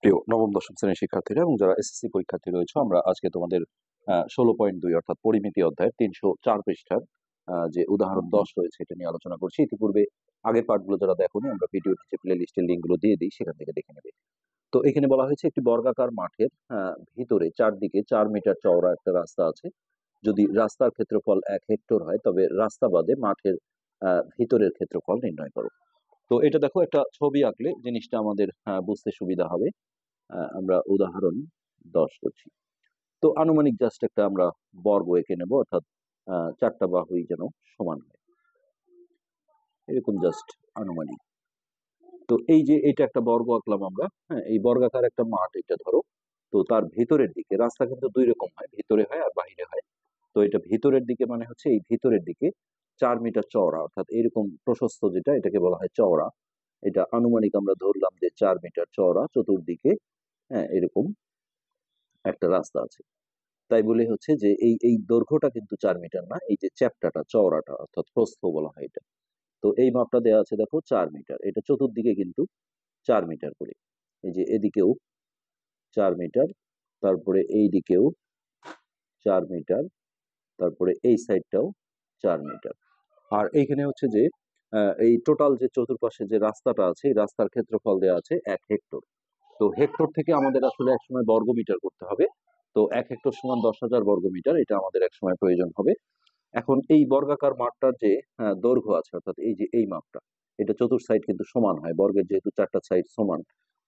প্রিয় নবম দশম শ্রেণীর শিক্ষার্থীরা এবং যারা এসএসসি পরীক্ষার্থী রয়েছে, আমরা আজকে তোমাদের 16.2 অর্থাৎ পরিমিতি অধ্যায়ের 304 পৃষ্ঠার যে উদাহরণ 10 রয়েছে এটা নিয়ে আলোচনা করছি। ইতিপূর্বে আগের পার্টগুলো যারা দেখোনি, আমরা ভিডিওর নিচে প্লে লিস্টের লিঙ্কগুলো দিয়ে দিই, সেখান থেকে দেখে নেবে। তো এখানে বলা হয়েছে একটি বর্গাকার মাঠের ভিতরে চারদিকে 4 মিটার চওড়া একটা রাস্তা আছে। যদি রাস্তার ক্ষেত্রফল 1 হেক্টর হয়, তবে রাস্তা বাদে মাঠের ভিতরের ক্ষেত্রফল নির্ণয় করো। তো এটা দেখো, একটা ছবি আঁকলে জিনিসটা আমাদের বুঝতে সুবিধা হবে। আমরা উদাহরণ 10 করছি। তো আনুমানিক জাস্ট একটা আমরা বর্গ এঁকে নেব, অর্থাৎ 4টা বাহুই যেন সমান হয়, এরকম জাস্ট আনুমানিক। তো এই যে এটা একটা বর্গ আঁকলাম আমরা, এই বর্গাকার একটা মাঠ এটা ধরো। তো তার ভিতরের দিকে রাস্তা কিন্তু দুই রকম হয়, ভিতরে হয় আর বাহিরে হয়। তো এটা ভিতরের দিকে মানে হচ্ছে এই ভিতরের দিকে 4 মিটার চওড়া, অর্থাৎ এরকম প্রশস্ত যেটা, এটাকে বলা হয় চওড়া। এটা আনুমানিক আমরা ধরলাম যে 4 মিটার চওড়া, চতুর্দিকে এরকম একটা রাস্তা আছে। তাই বলে হচ্ছে যে এই এই দৈর্ঘ্যটা কিন্তু 4 মিটার না, এই যে চ্যাপ্টাটা চওড়াটা অর্থাৎ প্রস্থ বলা হয় এটা। তো এই মাপটা দেওয়া আছে দেখো 4 মিটার, এটা চতুর্দিকে কিন্তু 4 মিটার করে। এই যে এদিকেও 4 মিটার, তারপরে এই দিকেও 4 মিটার, তারপরে এই সাইডটাও 4 মিটার। আর এইখানে হচ্ছে যে এই টোটাল যে চতুর্পাশে যে রাস্তাটা আছে, এই রাস্তার ক্ষেত্রফল দেওয়া আছে 1 হেক্টর। তো হেক্টর থেকে আমাদের আসলে একসময় বর্গমিটার করতে হবে। তো 1 হেক্টর সমান 10,000 বর্গমিটার, এটা আমাদের একসময় প্রয়োজন হবে। এখন এই বর্গাকার মাঠটার যে দৈর্ঘ্য আছে, অর্থাৎ এই যে এই মাপটা, এটা চতুর সাইড কিন্তু সমান হয়, বর্গের যেহেতু 4টা সাইড সমান।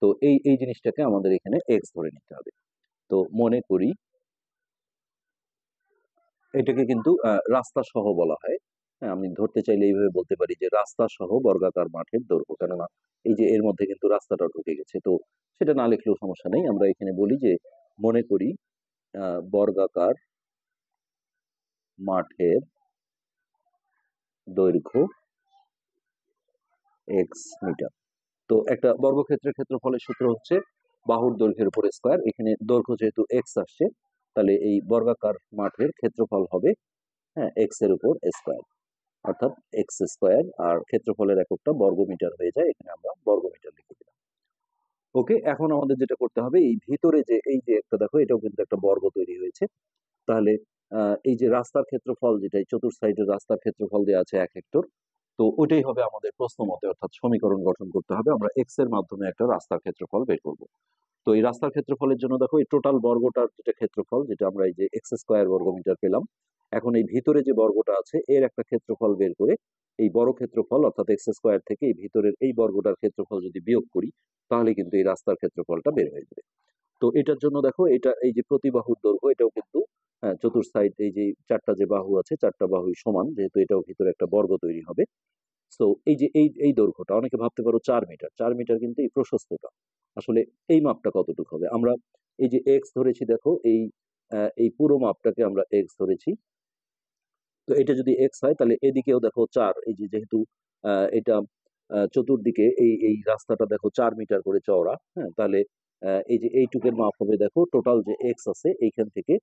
তো এই এই জিনিসটাকে আমাদের এখানে এক্স ধরে নিতে হবে। তো মনে করি এটাকে কিন্তু রাস্তা সহ বলা হয়। আমি ধরতে চাইলে এইভাবে বলতে পারি যে রাস্তা সহ বর্গাকার মাঠের দৈর্ঘ্য, কেননা এই যে এর মধ্যে কিন্তু রাস্তাটা ঢুকে গেছে। তো সেটা না লিখলেও সমস্যা নেই, আমরা এখানে বলি যে মনে করি বর্গাকার মাঠের দৈর্ঘ্য এক্স মিটার। তো একটা বর্গক্ষেত্রের ক্ষেত্রফলের সূত্র হচ্ছে বাহুর দৈর্ঘ্যের উপর স্কয়ার। এখানে দৈর্ঘ্য যেহেতু এক্স আসছে, তাহলে এই বর্গাকার মাঠের ক্ষেত্রফল হবে এক্স এর উপর স্কয়ার, অর্থাৎ এক্স স্কয়ার। আর ক্ষেত্রফলের এককটা বর্গমিটার হয়ে যায়, এখানে আমরা বর্গমিটার লিখে দিলাম। ওকে, এখন আমাদের যেটা করতে হবে, এই ভিতরে যে এই যে একটা দেখো, এটাও কিন্তু একটা বর্গ তৈরি হয়েছে। তাহলে এই যে রাস্তার ক্ষেত্রফল, যেটা চতুর সাইডের রাস্তার ক্ষেত্রফল দেওয়া আছে 1 হেক্টর। তো ওইটাই হবে আমাদের প্রশ্ন মতে, অর্থাৎ সমীকরণ গঠন করতে হবে। আমরা এক্স এর মাধ্যমে একটা রাস্তার ক্ষেত্রফল বের করব। তো এই রাস্তার ক্ষেত্রফলের জন্য দেখো, এই টোটাল বর্গটার যেটা ক্ষেত্রফল, যেটা আমরা এই যে এক্স স্কয়ার বর্গমিটার পেলাম, এখন এই ভিতরে যে বর্গটা আছে এর একটা ক্ষেত্রফল বের করে এই বড় ক্ষেত্রফল অর্থাৎ এক্স স্কয়ার থেকে এই ভিতরের এই বর্গটার ক্ষেত্রফল যদি বিয়োগ করি, তাহলে কিন্তু এই রাস্তার ক্ষেত্রফলটা বের হয়ে যাবে। তো এটার জন্য দেখো, এটা এই যে প্রতিবাহুর দৈর্ঘ্য, এটাও কিন্তু চতুর সাইড এই যে 4টা যে বাহু আছে, 4টা বাহুই সমান, যেহেতু এটাও ভিতরে একটা বর্গ তৈরি হবে। তো এই যে এই দৈর্ঘ্যটা, অনেকে ভাবতে পারো 4 মিটার, 4 মিটার কিন্তু এই প্রশস্ততা। আসলে এই মাপটা কতটুকু হবে? আমরা এই যে এক্স ধরেছি, দেখো এই পুরো মাপটাকে আমরা এক্স ধরেছি। তো এটা যদি এক্স হয়, তাহলে এদিকেও দেখো 4, এই যে যেহেতু এটা চতুর্দিকে এই এই রাস্তাটা দেখো 4 মিটার করে চওড়া। তাহলে এই যে এইটুকের মাপ হবে, দেখো টোটাল যে এক্স আছে এইখান থেকে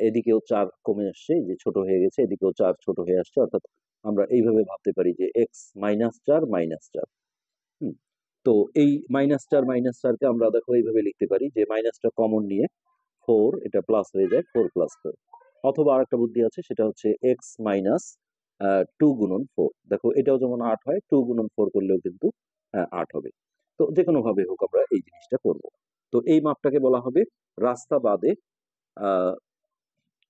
এদিকেও 4 কমে আসছে, যে ছোট হয়ে গেছে, এদিকেও 4 ছোট হয়ে আসছে, অর্থাৎ আমরা এইভাবে ভাবতে পারি যে এক্স -4 -4। তো এই -4 কে আমরা দেখো এইভাবে লিখতে পারি যে মাইনাসটা কমন নিয়ে 4, এটা প্লাস হয়ে যায় 4 + 4। অথবা আরেকটা বুদ্ধি আছে, সেটা হচ্ছে এক্স মাইনাস 2 গুণন 4। দেখো এটাও যেমন 8 হয়, 2 গুণন 4 করলেও কিন্তু 8 হবে। তো যে কোনো ভাবে হোক আমরা এই জিনিসটা করব। তো এই মাপটাকে বলা হবে রাস্তা বাদে আহ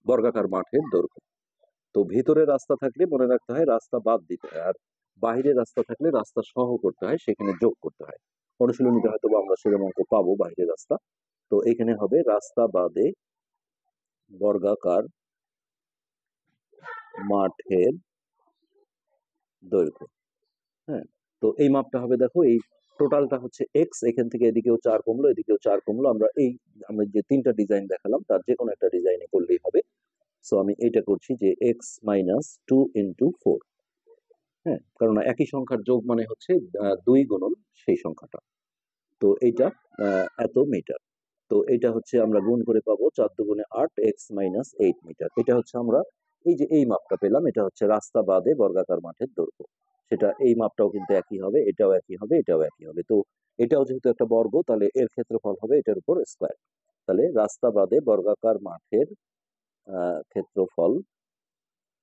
বর্গাকার মাঠের দৈর্ঘ্য। তো ভিতরে রাস্তা থাকলে মনে রাখতে হয় রাস্তা বাদ দিতে হয়, আর বাহিরে রাস্তা থাকলে রাস্তা সহ করতে হয়, সেখানে যোগ করতে হয়। অনুশীলনীতে হয়তো আমরা সেরকম অঙ্ক পাবো বাইরে রাস্তা। তো এখানে হবে রাস্তা বাদে বর্গাকার মাঠের দৈর্ঘ্য। হ্যাঁ, তো এই মাপটা হবে, দেখো এই টোটালটা হচ্ছে এক্স, এখান থেকে এদিকেও 4 কমলো, এদিকেও 4 কমলো। আমরা যে 3টা ডিজাইন দেখালাম তার যে কোনো একটা ডিজাইনে করলেই হবে। সো আমি এটা করছি যে এক্স -2 × 4। কারণ একই সংখ্যার যোগ মানে হচ্ছে 2 গুণন সেই সংখ্যাটা। তো এইটা এত মিটার। তো এটা হচ্ছে আমরা গুণ করে পাবো 4 × 2 = 8, এক্স -8 মিটার। এটা হচ্ছে আমরা এই যে এই মাপটা পেলাম, এটা হচ্ছে রাস্তা বাদে বর্গাকার মাঠের দৈর্ঘ্য। সেটা এই মাপটাও কিন্তু একই হবে, এটাও একই হবে, এটাও একই হবে। তো এটাও যেহেতু একটা বর্গ, তাহলে এর ক্ষেত্রফল হবে এটার উপর স্কোয়ার। তাহলে রাস্তা বাদে বর্গাকার মাঠের ক্ষেত্রফল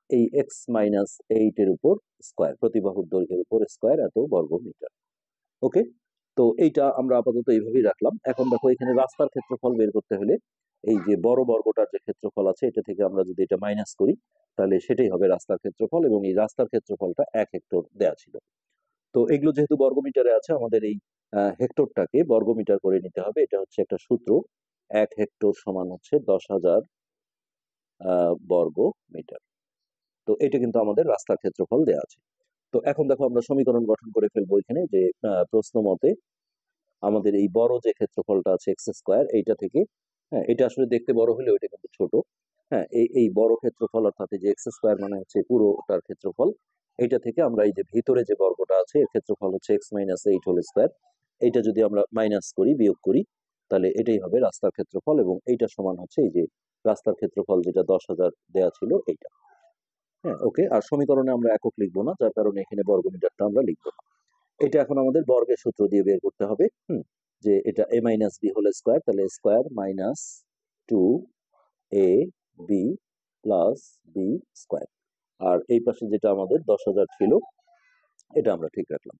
এই x-8 এর উপর স্কোয়ার, প্রতি বাহুর দৈর্ঘ্যের উপর স্কোয়ার, এত বর্গ মিটার। ওকে, তো এইটা আমরা আপাতত এইভাবেই রাখলাম। এখন দেখো এখানে রাস্তার ক্ষেত্রফল বের করতে হলে এই যে বড় বর্গটার যে ক্ষেত্রফল আছে এটা থেকে আমরা যদি এটা মাইনাস করি তাহলে সেটাই হবে রাস্তার ক্ষেত্রফল, এবং এই রাস্তার ক্ষেত্রফলটা 1 হেক্টর দেয়া ছিল। তো এগুলো যেহেতু বর্গমিটারে আছে, আমাদের এই হেক্টরটাকে বর্গমিটার করে নিতে হবে। এটা হচ্ছে একটা সূত্র, 1 হেক্টর সমান হচ্ছে 10,000 বর্গ মিটার। তো এটা কিন্তু আমাদের রাস্তার ক্ষেত্রফল দেয়া আছে। তো এখন দেখো আমরা সমীকরণ গঠন করে ফেলবো এখানে, যে প্রশ্ন মতে আমাদের এই বড় যে ক্ষেত্রফলটা আছে এক্স স্কোয়ার, এইটা থেকে, হ্যাঁ এটা আসলে দেখতে বড় হলে ওইটা কিন্তু ছোট, হ্যাঁ এই বড় ক্ষেত্রফল অর্থাৎ এই যে এক্স স্কোয়ার মানে হচ্ছে পুরোটার ক্ষেত্রফল, এইটা থেকে আমরা এই যে ভিতরে যে বর্গটা আছে এর ক্ষেত্রফল হচ্ছে x-8 হোল স্কোয়ার, এইটা যদি আমরা মাইনাস করি, বিয়োগ করি, তাহলে এটাই হবে রাস্তার ক্ষেত্রফল, এবং এইটা সমান হচ্ছে এই যে রাস্তার ক্ষেত্রফল যেটা 10,000 দেয়া ছিল এইটা। হ্যাঁ ওকে, আর সমীকরণে আমরা একক লিখবো না, যার কারণে এখানে বর্গমিটারটা আমরা লিখবো না। এটা এখন আমাদের বর্গের সূত্র দিয়ে বের করতে হবে, যে এটা a minus B whole square, তাহলে square minus 2ab plus B square, আর এই পাশে যেটা আমাদের 10,000 ছিল এটা আমরা ঠিক রাখলাম।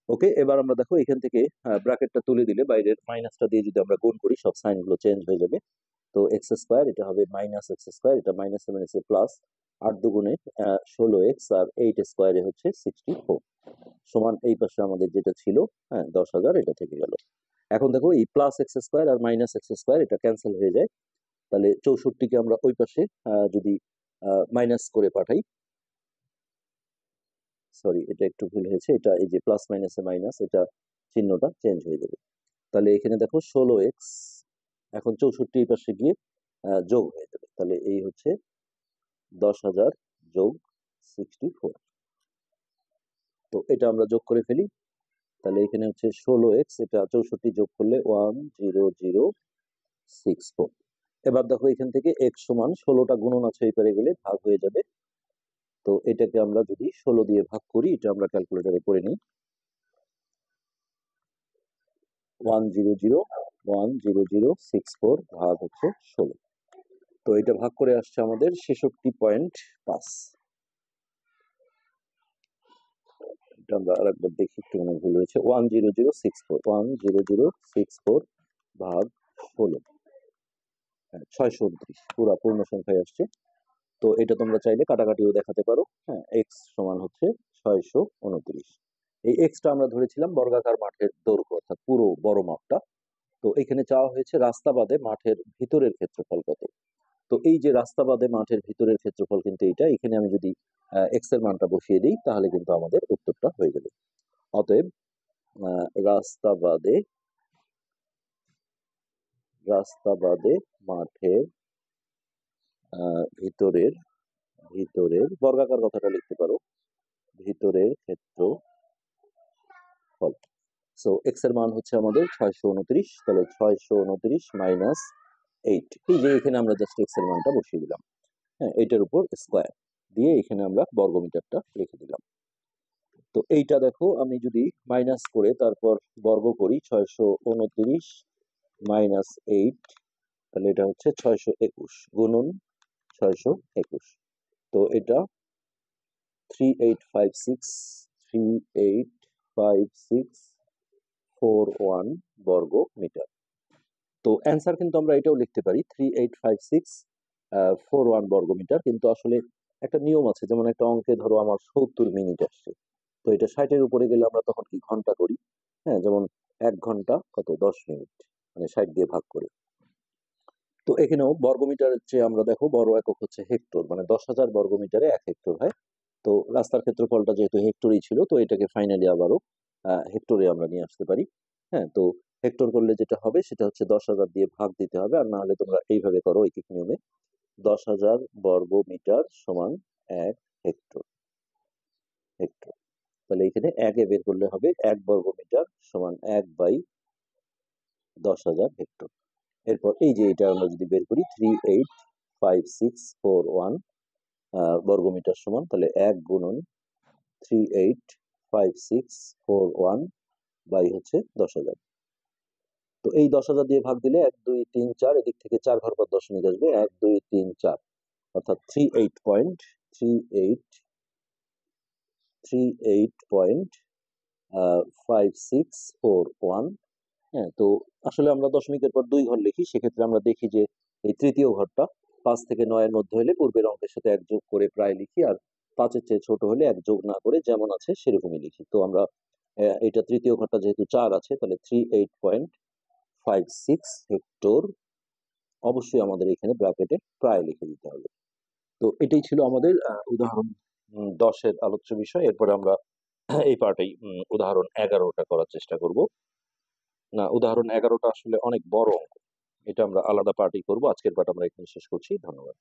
ওকে, এবার আমরা দেখো এখান থেকে ব্র্যাকেটটা তুলে দিলে বাইরের মাইনাসটা দিয়ে যদি আমরা গুণ করি সব সাইন গুলো চেঞ্জ হয়ে যাবে। তো এক্স স্কোয়ার এটা হবে মাইনাস এক্স স্কোয়ার, এটা মাইনাস মাইনাসে প্লাস, 8 দুগুণে 16x, আর 8 স্কোয়ারে হচ্ছে 64, সমান এই পাশে আমাদের যেটা ছিল 10,000 এটা থেকে গেল। এখন দেখো এই প্লাস এক্স স্কোয়ার আর মাইনাস এক্স স্কোয়ার এটা ক্যান্সেল হয়ে যায়, তাহলে 64কে আমরা ওই পাশে যদি মাইনাস করে পাঠাই, সরি এটা একটু ভুল হয়েছে, এটা এই যে প্লাস মাইনাসে মাইনাস, এটা চিহ্নটা চেঞ্জ হয়ে যাবে। তাহলে এখানে দেখো 16x, এখন 64 এই পাশে গিয়ে যোগ হয়ে যাবে, তাহলে এই হচ্ছে 10,000 যোগ 64। তো এটা আমরা যোগ করে ফেলি, তাহলে এখানে হচ্ছে 16x, এটা 64 যোগ করলে 10064। এবার দেখো এখান থেকে x সমান 16টা গুণন আছে এই পারে গেলে ভাগ হয়ে যাবে, তো এটাকে আমরা যদি 16 দিয়ে ভাগ করি, এটা আমরা ক্যালকুলেটরে করে নিই, 100,100,64 ভাগ হচ্ছে 16, তো এটা ভাগ করে আসছে আমাদের 66.5। এটা আমরা আরেকবার দেখি, একটু মনে ভুল হয়েছে, 100,64 ভাগ 16, 629 পুরা পূর্ণ সংখ্যায় আসছে। তো এটা তোমরা চাইলে কাটাকাটিও দেখাতে পারো, এক্স সমান হচ্ছে 629। এই এক্সটা আমরা ধরেছিলাম বর্গাকার মাঠের দৈর্ঘ্য, অর্থাৎ পুরো বড় মাপটা। তো এখানে চাওয়া হয়েছে রাস্তা বাদে মাঠের ভিতরের ক্ষেত্রফল কত। তো এই যে রাস্তা বাদে মাঠের ভিতরের ক্ষেত্রফল কিন্তু এইটা, এখানে আমি যদি এক্স এর মানটা বসিয়ে দিই তাহলে কিন্তু আমাদের উত্তরটা হয়ে যাবে। অতএব রাস্তা বাদে মাঠের ভিতরের বর্গাকার কথাটা লিখতে পারো, ভিতরের ক্ষেত্রফল। সো এক্স এর মান হচ্ছে আমাদের 629, তাহলে 629 মাইনাস 8, এই যে এখানে আমরা জাস্ট এক্স এর মানটা বসিয়ে দিলাম, এইটার উপর স্কোয়ার দিয়ে এখানে আমরা বর্গমিটারটা লিখে দিলাম। তো এইটা দেখো আমি যদি মাইনাস করে তারপর বর্গ করি, 629 মাইনাস 8, তাহলে এটা হচ্ছে 621 গুণন 621, তো এটা 3856 বর্গ মিটার। তো অ্যান্সার কিন্তু আমরা এটাও লিখতে পারি 385641 বর্গ মিটার, কিন্তু আসলে একটা নিয়ম আছে, যেমন একটা অঙ্কে ধরো আমার 70 মিনিট আসছে, তো এটা 60-এর উপরে গেলে আমরা তখন কি ঘন্টা করি, যেমন 1 ঘন্টা কত 10 মিনিট, মানে 60 দিয়ে ভাগ করে। তো এখানেও বর্গমিটারের চেয়ে আমরা দেখো বড় একক হচ্ছে হেক্টর, মানে 10,000 বর্গমিটারে 1 হেক্টর হয়। তো রাস্তার ক্ষেত্রফলটা যেহেতু হেক্টরই ছিল, তো এটাকে ফাইনালি আবারও হেক্টরে আমরা নিয়ে আসতে পারি। তো হেক্টর করলে যেটা হবে সেটা হচ্ছে 10,000 দিয়ে ভাগ দিতে হবে, আর না হলে তোমরা এইভাবে করো ঐকিক নিয়মে, 10,000 বর্গ মিটার সমান 1 হেক্টর। তাহলে এখানে 1 এ বের করলে হবে 1 বর্গ মিটার সমান 1/10,000 হেক্টর। এরপর এই যে এটা আমরা যদি বের করি 385641 বর্গমিটার সমান, তাহলে 1 গুণন 385641 বাই হচ্ছে 10,000। তো এই 10,000 দিয়ে ভাগ দিলে 1 2 3 4, এদিক থেকে 4 ঘর পর দশমিক আসবে, 1 2 3 4, অর্থাৎ 38.5641। হ্যাঁ, তো আসলে আমরা দশমিকের পর 2 ঘর লিখি, সেক্ষেত্রে আমরা দেখি যে এই তৃতীয় ঘরটা 5 থেকে 9 এর মধ্যে হলে পূর্বের অঙ্কের সাথে 1 যোগ করে প্রায় লিখি, আর 5 এর চেয়ে ছোট হলে 1 যোগ না করে যেমন আছে সেরকমই লিখি। তো আমরা এটা তৃতীয় ঘরটা যেহেতু 4 আছে, তাহলে 38.56 হেক্টর অবশ্যই আমাদের এখানে ব্র্যাকেটে প্রায় লিখে দিতে হবে। তো এটাই ছিল আমাদের উদাহরণ 10 এর আলোচ্য বিষয়। এরপরে আমরা এই পার্টেই উদাহরণ 11টা করার চেষ্টা করব। না, উদাহরণ 11টা আসলে অনেক বড় অঙ্ক। এটা আমরা আলাদা পার্টেই করব। আজকের পার্ট আমরা এখানে শেষ করছি। ধন্যবাদ।